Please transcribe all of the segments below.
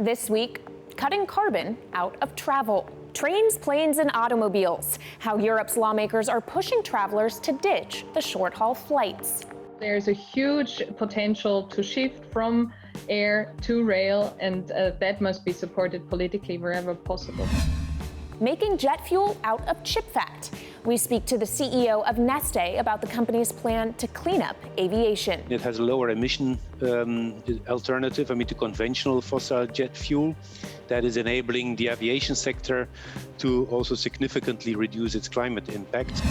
This week, cutting carbon out of travel. Trains, planes, and automobiles. How Europe's lawmakers are pushing travelers to ditch the short-haul flights. There's a huge potential to shift from air to rail, and that must be supported politically wherever possible. Making jet fuel out of chip fat. We speak to the CEO of Neste about the company's plan to clean up aviation. It has a lower emission alternative, to conventional fossil jet fuel that is enabling the aviation sector to also significantly reduce its climate impact.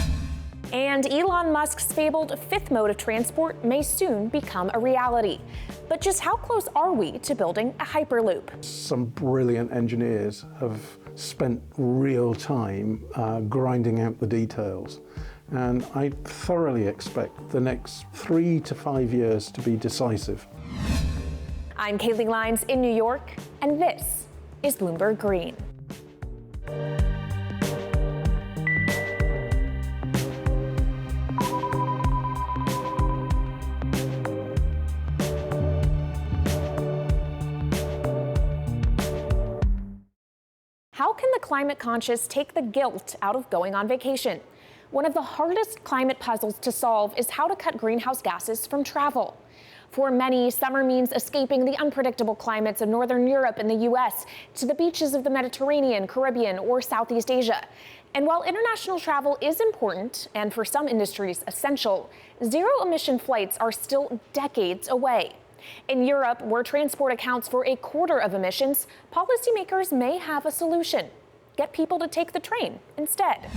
And Elon Musk's fabled fifth mode of transport may soon become a reality. But just how close are we to building a Hyperloop? Some brilliant engineers have spent real time grinding out the details. And I thoroughly expect the next 3 to 5 years to be decisive. I'm Kaylee Lines in New York, and this is Bloomberg Green. How can the climate conscious take the guilt out of going on vacation? One of the hardest climate puzzles to solve is how to cut greenhouse gases from travel. For many, summer means escaping the unpredictable climates of Northern Europe and the U.S. to the beaches of the Mediterranean, Caribbean, or Southeast Asia. And while international travel is important, and for some industries essential, zero-emission flights are still decades away. In Europe, where transport accounts for a quarter of emissions, policymakers may have a solution. Get people to take the train instead.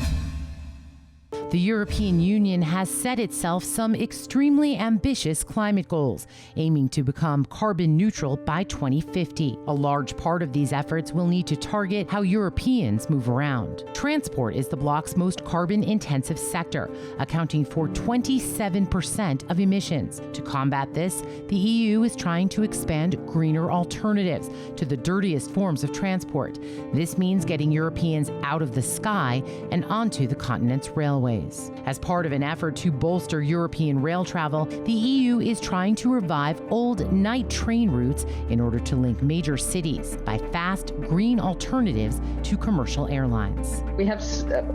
The European Union has set itself some extremely ambitious climate goals, aiming to become carbon neutral by 2050. A large part of these efforts will need to target how Europeans move around. Transport is the bloc's most carbon-intensive sector, accounting for 27% of emissions. To combat this, the EU is trying to expand greener alternatives to the dirtiest forms of transport. This means getting Europeans out of the sky and onto the continent's railways. As part of an effort to bolster European rail travel, the EU is trying to revive old night train routes in order to link major cities by fast, green alternatives to commercial airlines. We have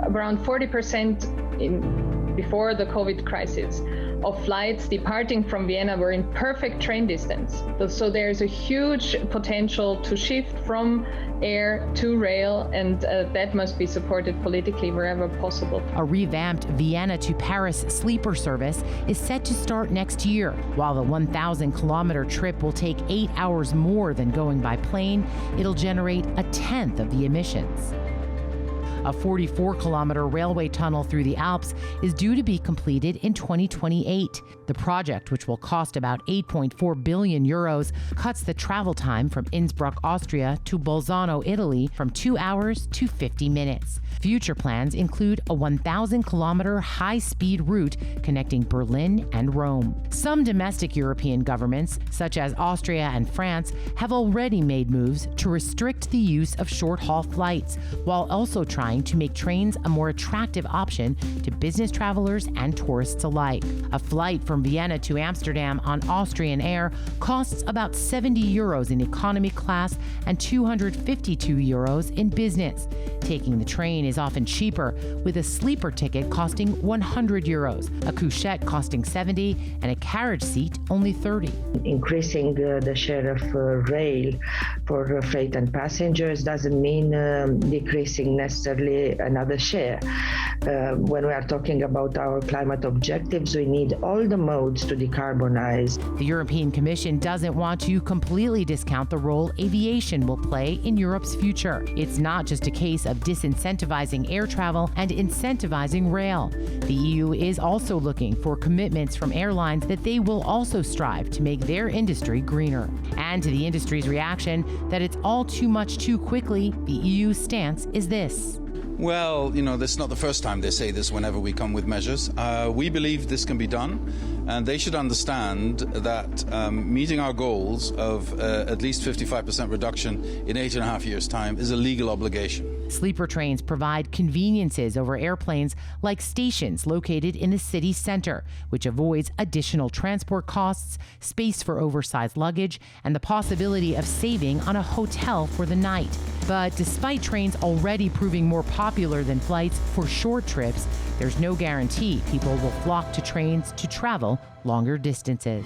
around 40% before the COVID crisis of flights departing from Vienna were in perfect train distance. So there's a huge potential to shift from air to rail, and that must be supported politically wherever possible. A revamped Vienna to Paris sleeper service is set to start next year. While the 1,000-kilometer trip will take 8 hours more than going by plane, it'll generate a tenth of the emissions. A 44-kilometer railway tunnel through the Alps is due to be completed in 2028. The project, which will cost about 8.4 billion euros, cuts the travel time from Innsbruck, Austria to Bolzano, Italy from 2 hours to 50 minutes. Future plans include a 1,000-kilometer high-speed route connecting Berlin and Rome. Some domestic European governments, such as Austria and France, have already made moves to restrict the use of short-haul flights, while also trying to make trains a more attractive option to business travelers and tourists alike. A flight from Vienna to Amsterdam on Austrian Air costs about 70 euros in economy class and 252 euros in business. Taking the train is often cheaper, with a sleeper ticket costing 100 euros, a couchette costing 70, and a carriage seat only 30. Increasing the share of rail for freight and passengers doesn't mean decreasing necessarily another share. When we are talking about our climate objectives, we need all the modes to decarbonize. The European Commission doesn't want to completely discount the role aviation will play in Europe's future. It's not just a case of disincentivizing air travel and incentivizing rail. The EU is also looking for commitments from airlines that they will also strive to make their industry greener. And to the industry's reaction that it's all too much too quickly, the EU's stance is this. Well, this is not the first time they say this whenever we come with measures. We believe this can be done. And they should understand that meeting our goals of at least 55% reduction in 8.5 years' time is a legal obligation. Sleeper trains provide conveniences over airplanes like stations located in the city center, which avoids additional transport costs, space for oversized luggage, and the possibility of saving on a hotel for the night. But despite trains already proving more popular than flights for short trips, there's no guarantee people will flock to trains to travel longer distances.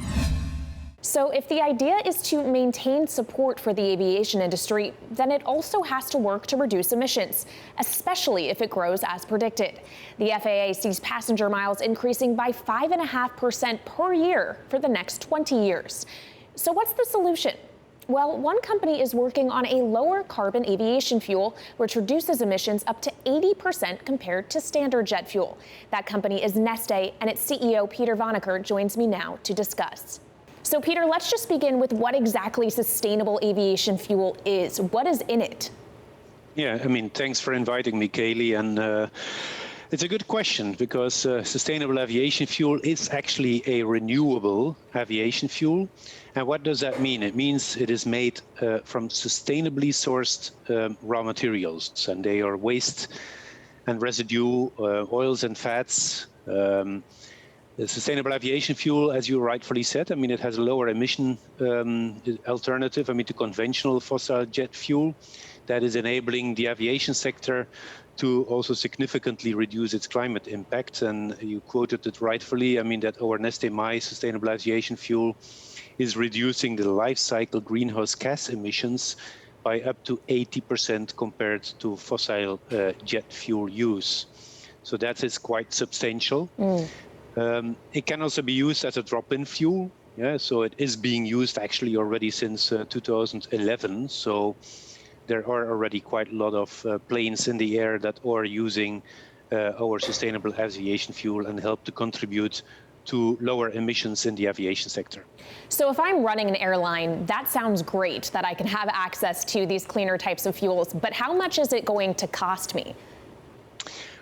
So if the idea is to maintain support for the aviation industry, then it also has to work to reduce emissions, especially if it grows as predicted. The FAA sees passenger miles increasing by 5.5% per year for the next 20 years. So what's the solution? Well, one company is working on a lower carbon aviation fuel, which reduces emissions up to 80% compared to standard jet fuel. That company is Neste, and its CEO, Peter Vanacker, joins me now to discuss. So, Peter, let's just begin with what exactly sustainable aviation fuel is. What is in it? Yeah, thanks for inviting me, Kaylee. And it's a good question because sustainable aviation fuel is actually a renewable aviation fuel. And what does that mean? It means it is made from sustainably sourced raw materials, and they are waste and residue, oils and fats. The sustainable aviation fuel, as you rightfully said, it has a lower emission alternative, to conventional fossil jet fuel that is enabling the aviation sector to also significantly reduce its climate impact. And you quoted it rightfully, that our Neste My sustainable aviation fuel is reducing the life cycle greenhouse gas emissions by up to 80% compared to fossil jet fuel use. So that is quite substantial. It can also be used as a drop-in fuel. Yeah, so it is being used actually already since 2011. So there are already quite a lot of planes in the air that are using our sustainable aviation fuel and help to contribute to lower emissions in the aviation sector. So if I'm running an airline, that sounds great that I can have access to these cleaner types of fuels, but how much is it going to cost me?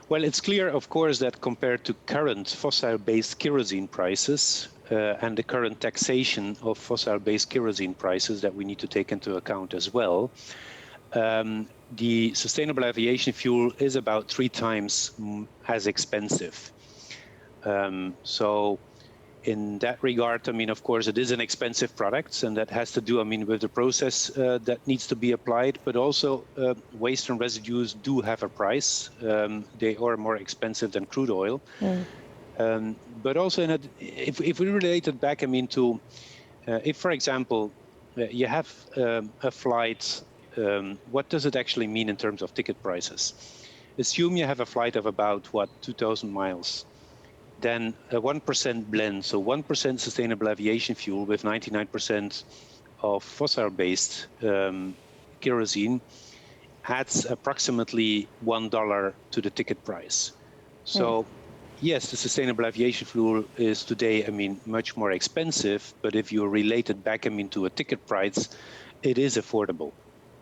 Well, it's clear, of course, that compared to current fossil-based kerosene prices and the current taxation of fossil-based kerosene prices that we need to take into account as well, the sustainable aviation fuel is about 3 times as expensive. So in that regard, of course, it is an expensive product, and that has to do, with the process that needs to be applied, but also waste and residues do have a price. They are more expensive than crude oil. But also, if we relate it back, to if, for example, you have a flight, what does it actually mean in terms of ticket prices? Assume you have a flight of about, 2,000 miles. Then a 1% blend, so 1% sustainable aviation fuel with 99% of fossil-based kerosene adds approximately $1 to the ticket price. So yes, the sustainable aviation fuel is today, much more expensive, but if you relate it back, to a ticket price, it is affordable.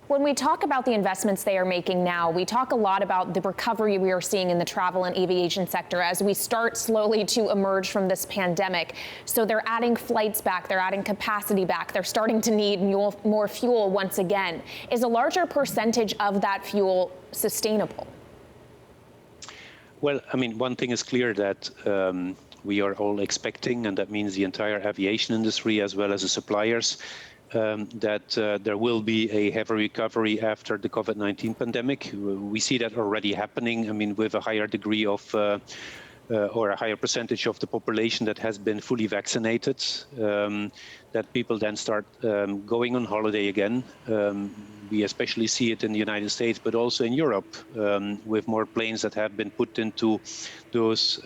When we talk about the investments they are making now, we talk a lot about the recovery we are seeing in the travel and aviation sector as we start slowly to emerge from this pandemic. So they're adding flights back, they're adding capacity back, they're starting to need more fuel once again. Is a larger percentage of that fuel sustainable? Well, one thing is clear that we are all expecting, and that means the entire aviation industry as well as the suppliers, that there will be a heavy recovery after the COVID-19 pandemic. We see that already happening, with a higher degree of or a higher percentage of the population that has been fully vaccinated, that people then start going on holiday again. We especially see it in the United States, but also in Europe, with more planes that have been put into those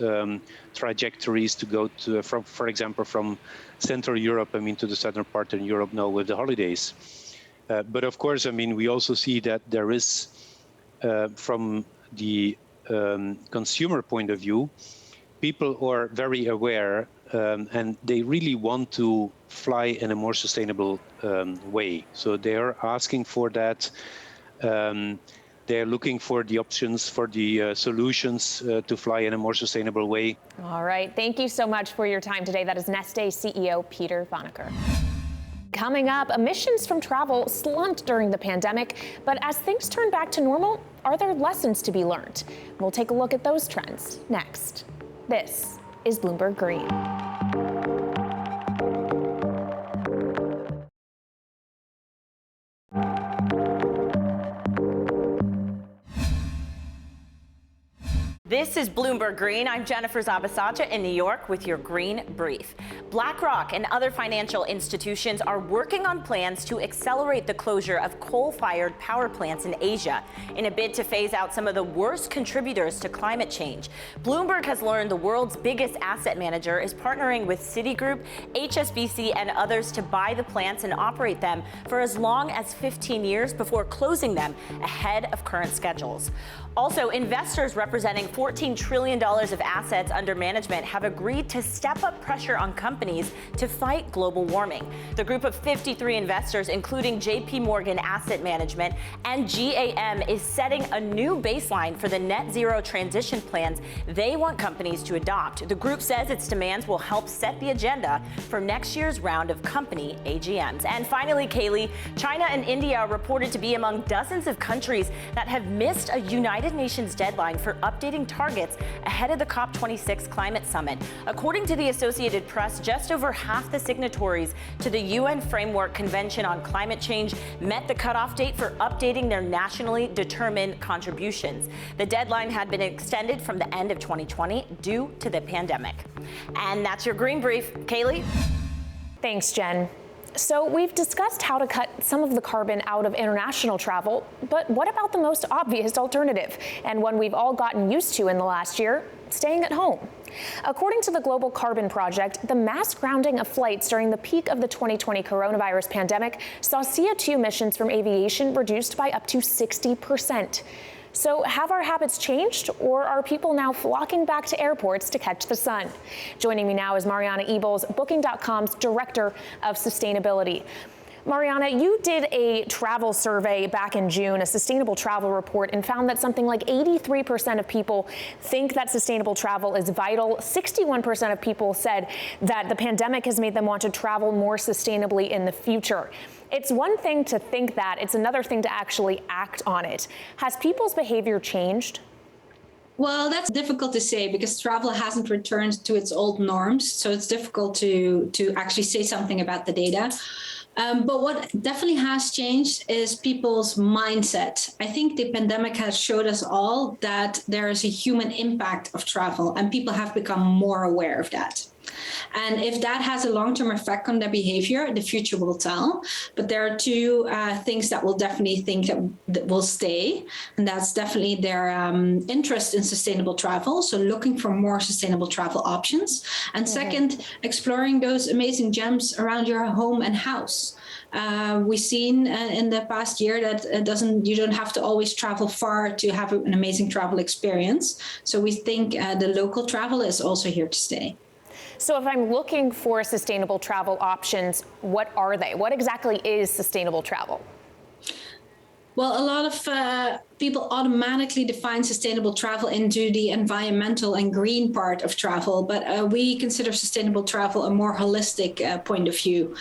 trajectories to go to, for example, from Central Europe, to the southern part of Europe now with the holidays. But of course, we also see that there is, from the consumer point of view, people are very aware and they really want to fly in a more sustainable way. So they are asking for that. They're looking for the options, for the solutions to fly in a more sustainable way. All right. Thank you so much for your time today. That is Neste CEO Peter Vanacker. Coming up, emissions from travel slumped during the pandemic, but as things turn back to normal, are there lessons to be learned? We'll take a look at those trends next. This is Bloomberg Green. This is Bloomberg Green. I'm Jennifer Zabasaja in New York with your Green Brief. BlackRock and other financial institutions are working on plans to accelerate the closure of coal-fired power plants in Asia in a bid to phase out some of the worst contributors to climate change. Bloomberg has learned the world's biggest asset manager is partnering with Citigroup, HSBC, and others to buy the plants and operate them for as long as 15 years before closing them ahead of current schedules. Also, investors representing $14 trillion of assets under management have agreed to step up pressure on companies to fight global warming. The group of 53 investors, including JP Morgan Asset Management and GAM, is setting a new baseline for the net zero transition plans they want companies to adopt. The group says its demands will help set the agenda for next year's round of company AGMs. And finally, Kaylee, China and India are reported to be among dozens of countries that have missed a United Nations deadline for updating targets ahead of the COP26 climate summit. According to the Associated Press, just over half the signatories to the UN Framework Convention on Climate Change met the cutoff date for updating their nationally determined contributions. The deadline had been extended from the end of 2020 due to the pandemic. And that's your Green Brief. Kaylee? Thanks, Jen. So we've discussed how to cut some of the carbon out of international travel, but what about the most obvious alternative, and one we've all gotten used to in the last year, staying at home? According to the Global Carbon Project, the mass grounding of flights during the peak of the 2020 coronavirus pandemic saw CO2 emissions from aviation reduced by up to 60%. So have our habits changed, or are people now flocking back to airports to catch the sun? Joining me now is Mariana Ebels, Booking.com's Director of Sustainability. Mariana, you did a travel survey back in June, a sustainable travel report, and found that something like 83% of people think that sustainable travel is vital. 61% of people said that the pandemic has made them want to travel more sustainably in the future. It's one thing to think that, it's another thing to actually act on it. Has people's behavior changed? Well, that's difficult to say because travel hasn't returned to its old norms. So it's difficult to actually say something about the data. But what definitely has changed is people's mindset. I think the pandemic has showed us all that there is a human impact of travel, and people have become more aware of that. And if that has a long-term effect on their behavior, the future will tell. But there are two things that we'll definitely think that will stay. And that's definitely their interest in sustainable travel. So looking for more sustainable travel options. And second, exploring those amazing gems around your home and house. We've seen in the past year that you don't have to always travel far to have an amazing travel experience. So we think the local travel is also here to stay. So if I'm looking for sustainable travel options, what are they? What exactly is sustainable travel? Well, a lot of people automatically define sustainable travel into the environmental and green part of travel, but we consider sustainable travel a more holistic point of view.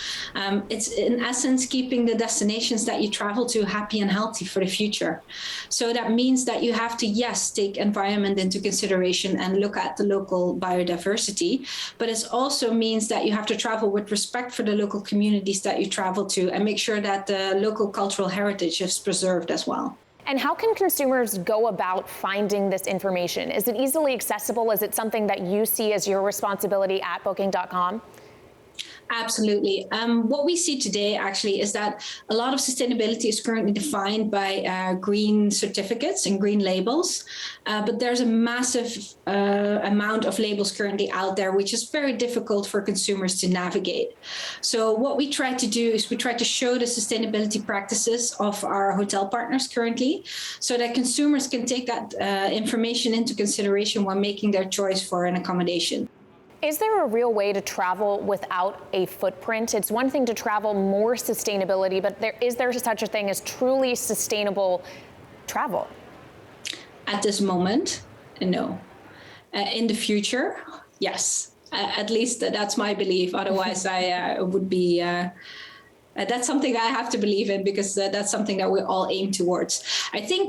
It's in essence keeping the destinations that you travel to happy and healthy for the future. So that means that you have to, yes, take environment into consideration and look at the local biodiversity, but it also means that you have to travel with respect for the local communities that you travel to and make sure that the local cultural heritage is preserved as well. And how can consumers go about finding this information? Is it easily accessible? Is it something that you see as your responsibility at Booking.com? Absolutely. What we see today actually is that a lot of sustainability is currently defined by green certificates and green labels, but there's a massive amount of labels currently out there, which is very difficult for consumers to navigate. So what we try to do is we try to show the sustainability practices of our hotel partners currently, so that consumers can take that information into consideration when making their choice for an accommodation. Is there a real way to travel without a footprint? It's one thing to travel more sustainability, but is there such a thing as truly sustainable travel? At this moment, no. In the future, yes. At least that's my belief. Otherwise, I would be... that's something I have to believe in, because that's something that we all aim towards. I think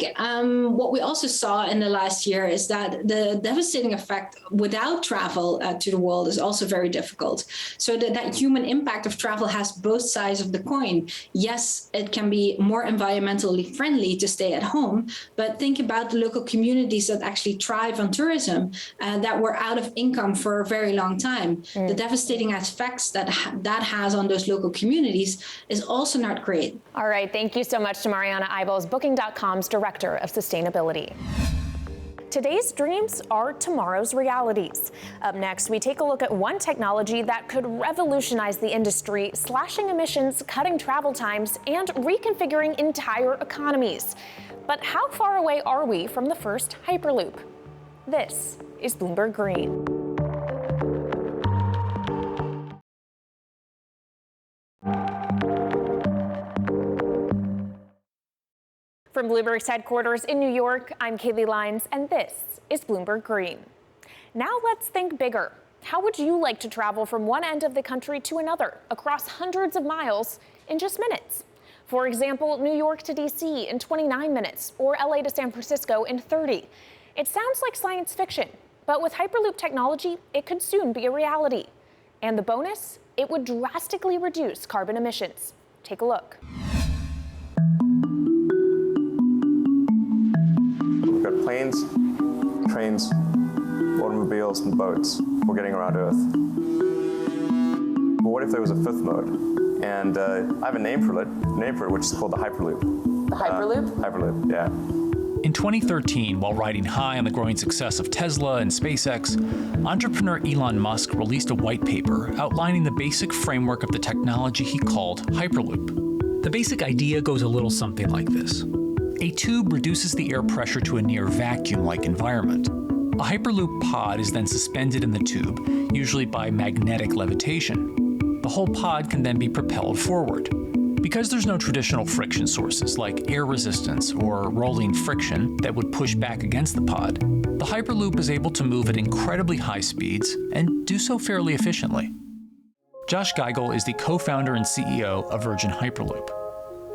what we also saw in the last year is that the devastating effect without travel to the world is also very difficult. So that human impact of travel has both sides of the coin. Yes, it can be more environmentally friendly to stay at home, but think about the local communities that actually thrive on tourism, that were out of income for a very long time. The devastating effects that has on those local communities is also not great. All right, thank you so much to Mariana Eibels, Booking.com's Director of Sustainability. Today's dreams are tomorrow's realities. Up next, we take a look at one technology that could revolutionize the industry, slashing emissions, cutting travel times, and reconfiguring entire economies. But how far away are we from the first Hyperloop? This is Bloomberg Green. From Bloomberg's headquarters in New York, I'm Kaylee Lyons, and this is Bloomberg Green. Now let's think bigger. How would you like to travel from one end of the country to another, across hundreds of miles, in just minutes? For example, New York to DC in 29 minutes, or LA to San Francisco in 30. It sounds like science fiction, but with Hyperloop technology, it could soon be a reality. And the bonus? It would drastically reduce carbon emissions. Take a look. We've got planes, trains, automobiles, and boats all getting around Earth. But what if there was a fifth mode? And I have a name for it, which is called the Hyperloop. The Hyperloop? Hyperloop, yeah. In 2013, while riding high on the growing success of Tesla and SpaceX, entrepreneur Elon Musk released a white paper outlining the basic framework of the technology he called Hyperloop. The basic idea goes a little something like this. A tube reduces the air pressure to a near vacuum-like environment. A Hyperloop pod is then suspended in the tube, usually by magnetic levitation. The whole pod can then be propelled forward. Because there's no traditional friction sources like air resistance or rolling friction that would push back against the pod, the Hyperloop is able to move at incredibly high speeds and do so fairly efficiently. Josh Geigel is the co-founder and CEO of Virgin Hyperloop.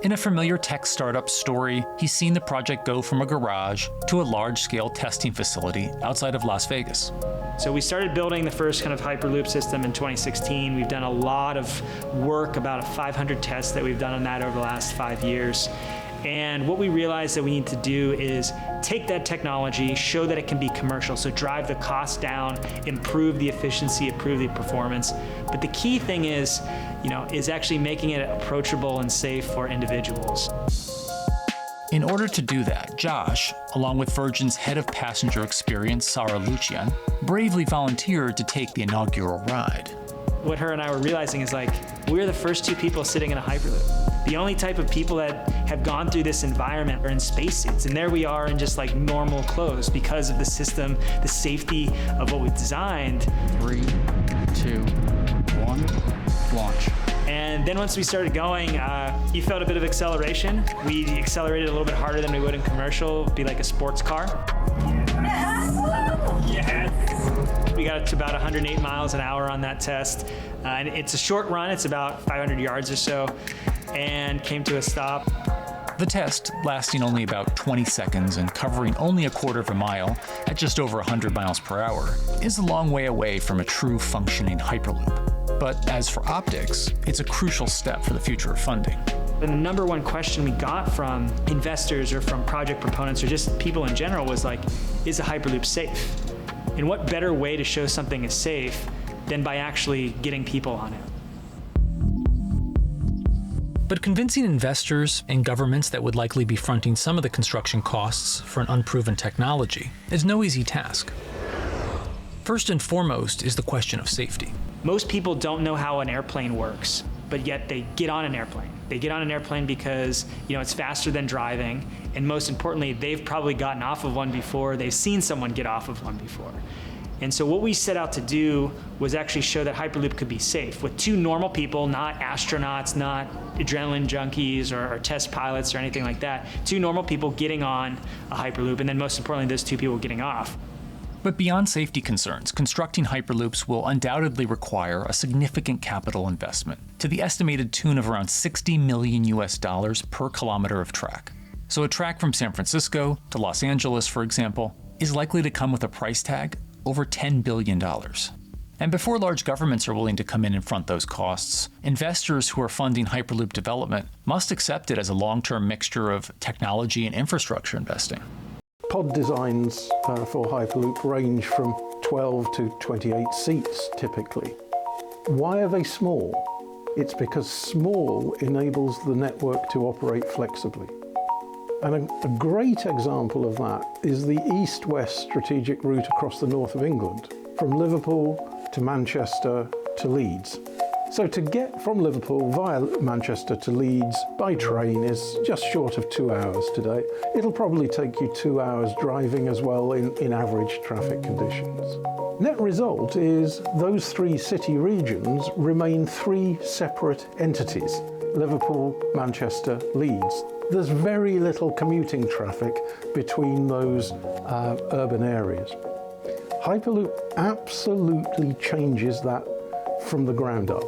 In a familiar tech startup story, he's seen the project go from a garage to a large-scale testing facility outside of Las Vegas. So we started building the first kind of Hyperloop system in 2016. We've done a lot of work, about 500 tests that we've done on that over the last 5 years. And what we realized that we need to do is take that technology, show that it can be commercial, so drive the cost down, improve the efficiency, improve the performance. But the key thing is actually making it approachable and safe for individuals. In order to do that, Josh, along with Virgin's head of passenger experience, Sarah Lucian, bravely volunteered to take the inaugural ride. What her and I were realizing is we're the first two people sitting in a Hyperloop. The only type of people that have gone through this environment are in spacesuits, and there we are in just normal clothes because of the system, the safety of what we've designed. 3, 2, 1, launch. And then once we started going, you felt a bit of acceleration. We accelerated a little bit harder than we would in commercial, be like a sports car. Yes! We got to about 108 miles an hour on that test. And it's a short run, it's about 500 yards or so, and came to a stop. The test, lasting only about 20 seconds and covering only a quarter of a mile at just over 100 miles per hour, is a long way away from a true functioning Hyperloop. But as for optics, it's a crucial step for the future of funding. And the number one question we got from investors or from project proponents or just people in general was is a Hyperloop safe? And what better way to show something is safe than by actually getting people on it? But convincing investors and governments that would likely be fronting some of the construction costs for an unproven technology is no easy task. First and foremost is the question of safety. Most people don't know how an airplane works, but yet they get on an airplane. They get on an airplane because it's faster than driving, and most importantly, they've probably gotten off of one before, they've seen someone get off of one before. And so what we set out to do was actually show that Hyperloop could be safe with two normal people, not astronauts, not adrenaline junkies or test pilots or anything like that. Two normal people getting on a Hyperloop, and then most importantly, those two people getting off. But beyond safety concerns, constructing Hyperloops will undoubtedly require a significant capital investment, to the estimated tune of around $60 million per kilometer of track. So a track from San Francisco to Los Angeles, for example, is likely to come with a price tag over $10 billion. And before large governments are willing to come in and front those costs, investors who are funding Hyperloop development must accept it as a long-term mixture of technology and infrastructure investing. Pod designs for Hyperloop range from 12 to 28 seats typically. Why are they small? It's because small enables the network to operate flexibly. And a great example of that is the east-west strategic route across the north of England, from Liverpool to Manchester to Leeds. So to get from Liverpool via Manchester to Leeds by train is just short of 2 hours today. It'll probably take you 2 hours driving as well in average traffic conditions. Net result is those three city regions remain three separate entities: Liverpool, Manchester, Leeds. There's very little commuting traffic between those urban areas. Hyperloop absolutely changes that from the ground up.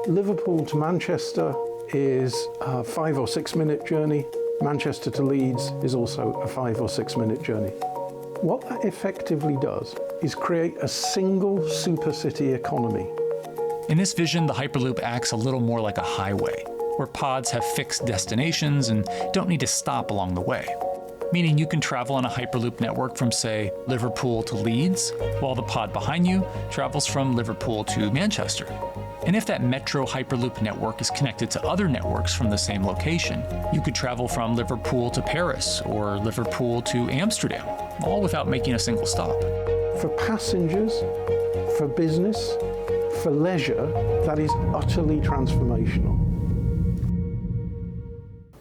Liverpool to Manchester is a 5 or 6 minute journey. Manchester to Leeds is also a 5 or 6 minute journey. What that effectively does is create a single super city economy. In this vision, the Hyperloop acts a little more like a highway, where pods have fixed destinations and don't need to stop along the way. Meaning you can travel on a Hyperloop network from, say, Liverpool to Leeds, while the pod behind you travels from Liverpool to Manchester. And if that metro Hyperloop network is connected to other networks from the same location, you could travel from Liverpool to Paris or Liverpool to Amsterdam, all without making a single stop. For passengers, for business, for leisure, that is utterly transformational.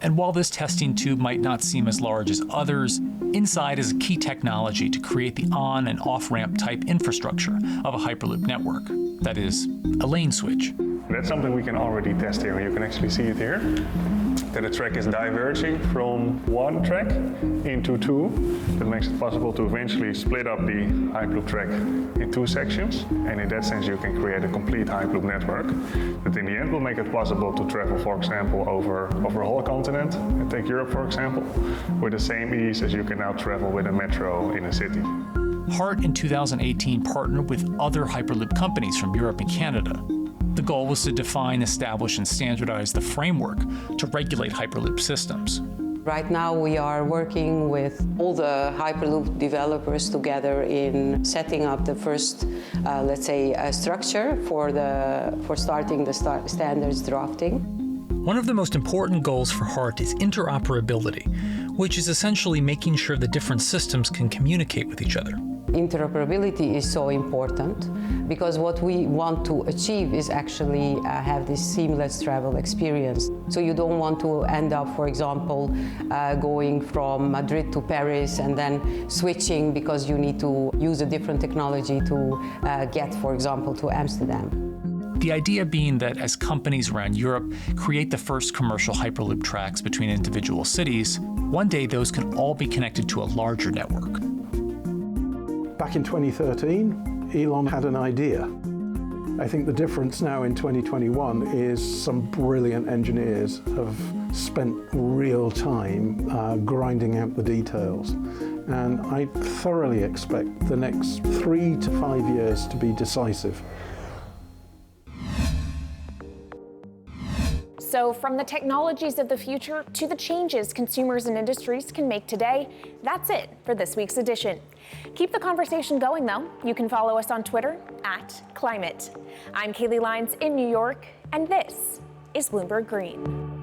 And while this testing tube might not seem as large as others, inside is a key technology to create the on and off-ramp type infrastructure of a Hyperloop network. That is, a lane switch. That's something we can already test here. You can actually see it here, that the track is diverging from one track into two. That makes it possible to eventually split up the Hyperloop track in two sections. And in that sense, you can create a complete Hyperloop network that in the end will make it possible to travel, for example, over a whole continent, and take Europe, for example, with the same ease as you can now travel with a metro in a city. HART in 2018 partnered with other Hyperloop companies from Europe and Canada. The goal was to define, establish, and standardize the framework to regulate Hyperloop systems. Right now we are working with all the Hyperloop developers together in setting up the first, let's say, structure for starting the standards drafting. One of the most important goals for HART is interoperability, which is essentially making sure the different systems can communicate with each other. Interoperability is so important because what we want to achieve is actually have this seamless travel experience. So you don't want to end up, for example, going from Madrid to Paris and then switching because you need to use a different technology to get, for example, to Amsterdam. The idea being that as companies around Europe create the first commercial Hyperloop tracks between individual cities, one day those can all be connected to a larger network. Back in 2013, Elon had an idea. I think the difference now in 2021 is some brilliant engineers have spent real time grinding out the details. And I thoroughly expect the next 3 to 5 years to be decisive. So from the technologies of the future to the changes consumers and industries can make today, that's it for this week's edition. Keep the conversation going, though. You can follow us on Twitter @Climate. I'm Kaylee Lyons in New York, and this is Bloomberg Green.